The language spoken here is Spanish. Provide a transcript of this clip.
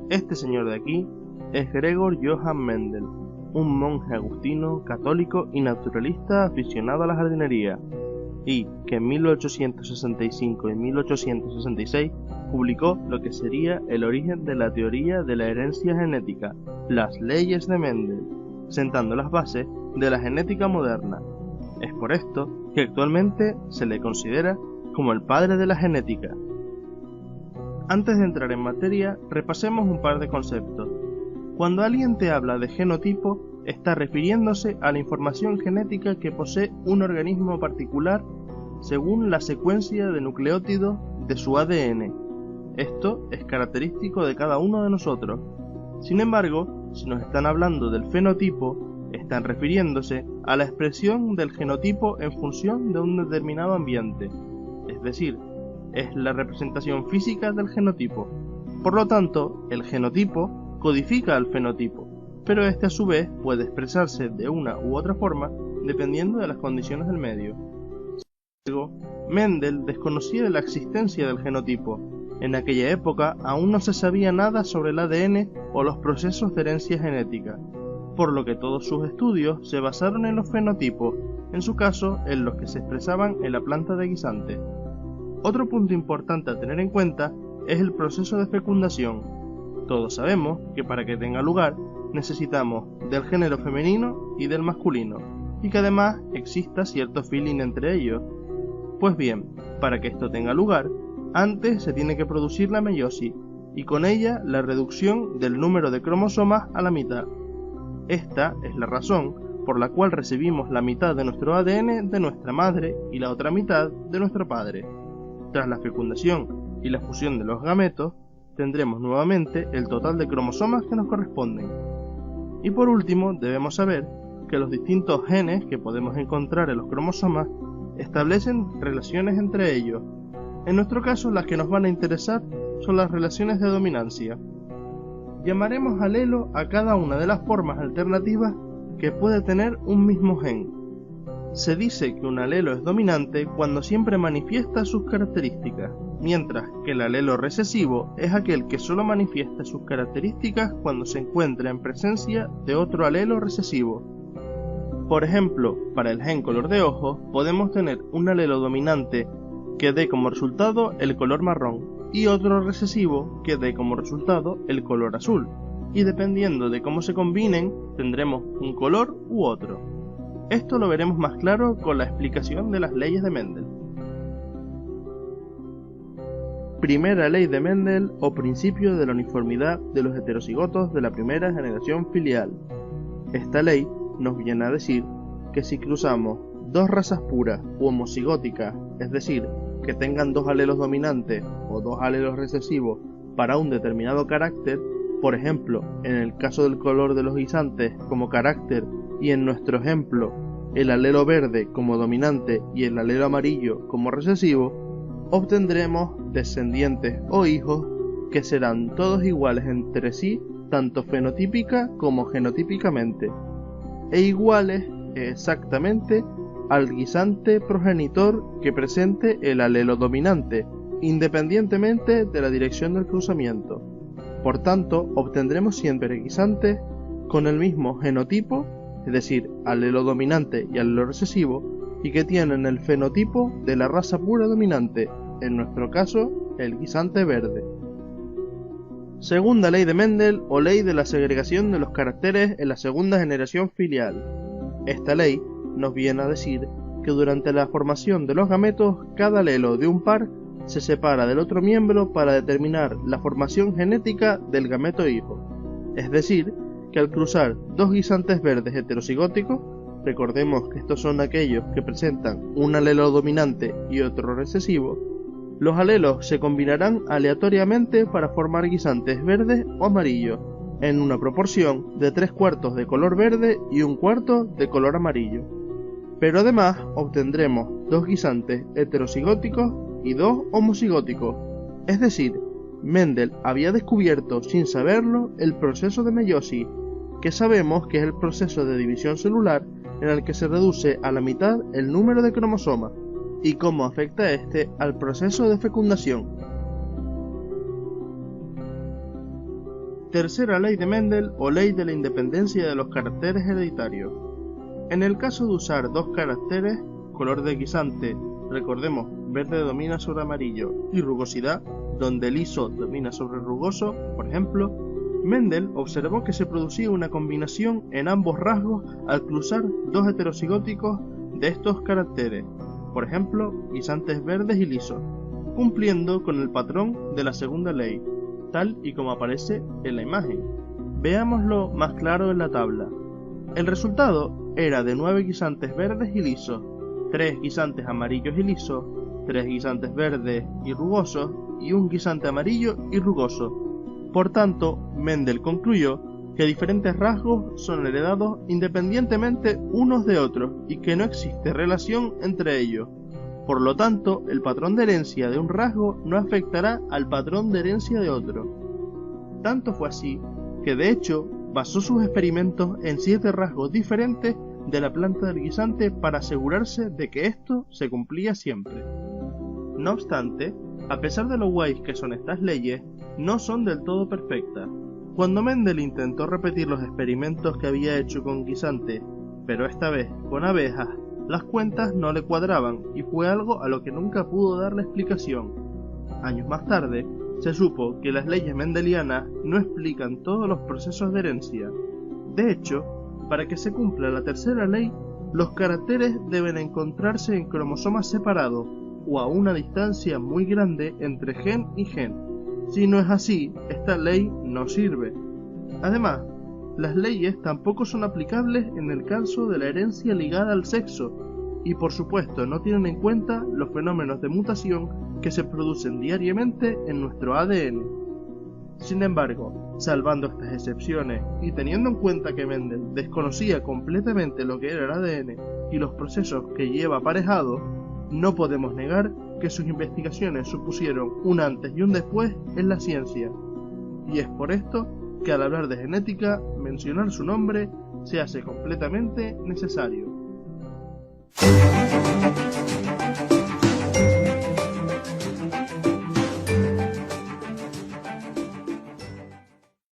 Este señor de aquí es Gregor Johann Mendel, un monje agustino, católico y naturalista aficionado a la jardinería, y que en 1865 y 1866 publicó lo que sería el origen de la teoría de la herencia genética, las leyes de Mendel, sentando las bases de la genética moderna. Es por esto que actualmente se le considera como el padre de la genética. Antes de entrar en materia, repasemos un par de conceptos. Cuando alguien te habla de genotipo, está refiriéndose a la información genética que posee un organismo particular según la secuencia de nucleótidos de su ADN. Esto es característico de cada uno de nosotros. Sin embargo, si nos están hablando del fenotipo, están refiriéndose a la expresión del genotipo en función de un determinado ambiente, es decir, es la representación física del genotipo. Por lo tanto, el genotipo codifica al fenotipo, pero este a su vez puede expresarse de una u otra forma dependiendo de las condiciones del medio. Sin embargo, Mendel desconocía de la existencia del genotipo. En aquella época aún no se sabía nada sobre el ADN o los procesos de herencia genética, por lo que todos sus estudios se basaron en los fenotipos, en su caso en los que se expresaban en la planta de guisante. Otro punto importante a tener en cuenta es el proceso de fecundación. Todos sabemos que para que tenga lugar necesitamos del género femenino y del masculino, y que además exista cierto feeling entre ellos. Pues bien, para que esto tenga lugar, antes se tiene que producir la meiosis, y con ella la reducción del número de cromosomas a la mitad. Esta es la razón por la cual recibimos la mitad de nuestro ADN de nuestra madre y la otra mitad de nuestro padre. Tras la fecundación y la fusión de los gametos, tendremos nuevamente el total de cromosomas que nos corresponden. Y por último, debemos saber que los distintos genes que podemos encontrar en los cromosomas establecen relaciones entre ellos. En nuestro caso, las que nos van a interesar son las relaciones de dominancia. Llamaremos alelo a cada una de las formas alternativas que puede tener un mismo gen. Se dice que un alelo es dominante cuando siempre manifiesta sus características, mientras que el alelo recesivo es aquel que solo manifiesta sus características cuando se encuentra en presencia de otro alelo recesivo. Por ejemplo, para el gen color de ojos podemos tener un alelo dominante que dé como resultado el color marrón y otro recesivo que dé como resultado el color azul, y dependiendo de cómo se combinen tendremos un color u otro. Esto lo veremos más claro con la explicación de las leyes de Mendel. Primera ley de Mendel o principio de la uniformidad de los heterocigotos de la primera generación filial. Esta ley nos viene a decir que si cruzamos dos razas puras u homocigóticas, es decir, que tengan dos alelos dominantes o dos alelos recesivos para un determinado carácter, por ejemplo, en el caso del color de los guisantes como carácter y en nuestro ejemplo el alelo verde como dominante y el alelo amarillo como recesivo, obtendremos descendientes o hijos que serán todos iguales entre sí tanto fenotípica como genotípicamente, e iguales exactamente al guisante progenitor que presente el alelo dominante, independientemente de la dirección del cruzamiento. Por tanto, obtendremos siempre guisantes con el mismo genotipo, es decir, alelo dominante y alelo recesivo, y que tienen el fenotipo de la raza pura dominante, en nuestro caso, el guisante verde. Segunda ley de Mendel o ley de la segregación de los caracteres en la segunda generación filial. Esta ley nos viene a decir que durante la formación de los gametos, cada alelo de un par se separa del otro miembro para determinar la formación genética del gameto hijo. Es decir, que al cruzar dos guisantes verdes heterocigóticos, recordemos que estos son aquellos que presentan un alelo dominante y otro recesivo, los alelos se combinarán aleatoriamente para formar guisantes verdes o amarillos, en una proporción de 3/4 de color verde y 1/4 de color amarillo. Pero además obtendremos dos guisantes heterocigóticos y dos homocigóticos, es decir, Mendel había descubierto sin saberlo el proceso de meiosis, que sabemos que es el proceso de división celular en el que se reduce a la mitad el número de cromosomas, y cómo afecta este al proceso de fecundación. Tercera ley de Mendel o ley de la independencia de los caracteres hereditarios. En el caso de usar dos caracteres, color de guisante, recordemos, verde domina sobre amarillo, y rugosidad, donde liso domina sobre rugoso, por ejemplo, Mendel observó que se producía una combinación en ambos rasgos al cruzar dos heterocigóticos de estos caracteres, por ejemplo, guisantes verdes y lisos, cumpliendo con el patrón de la segunda ley, tal y como aparece en la imagen. Veámoslo más claro en la tabla. El resultado era de 9 guisantes verdes y lisos, 3 guisantes amarillos y lisos, 3 guisantes verdes y rugosos y un guisante amarillo y rugoso. Por tanto, Mendel concluyó que diferentes rasgos son heredados independientemente unos de otros y que no existe relación entre ellos. Por lo tanto, el patrón de herencia de un rasgo no afectará al patrón de herencia de otro. Tanto fue así que de hecho basó sus experimentos en 7 rasgos diferentes de la planta del guisante para asegurarse de que esto se cumplía siempre. No obstante, a pesar de lo guays que son estas leyes, no son del todo perfectas. Cuando Mendel intentó repetir los experimentos que había hecho con guisantes, pero esta vez con abejas, las cuentas no le cuadraban y fue algo a lo que nunca pudo darle explicación. Años más tarde, se supo que las leyes mendelianas no explican todos los procesos de herencia. De hecho, para que se cumpla la tercera ley, los caracteres deben encontrarse en cromosomas separados o a una distancia muy grande entre gen y gen. Si no es así, esta ley no sirve. Además, las leyes tampoco son aplicables en el caso de la herencia ligada al sexo, y por supuesto no tienen en cuenta los fenómenos de mutación que se producen diariamente en nuestro ADN. Sin embargo, salvando estas excepciones y teniendo en cuenta que Mendel desconocía completamente lo que era el ADN y los procesos que lleva aparejados, no podemos negar que sus investigaciones supusieron un antes y un después en la ciencia. Y es por esto que al hablar de genética, mencionar su nombre se hace completamente necesario.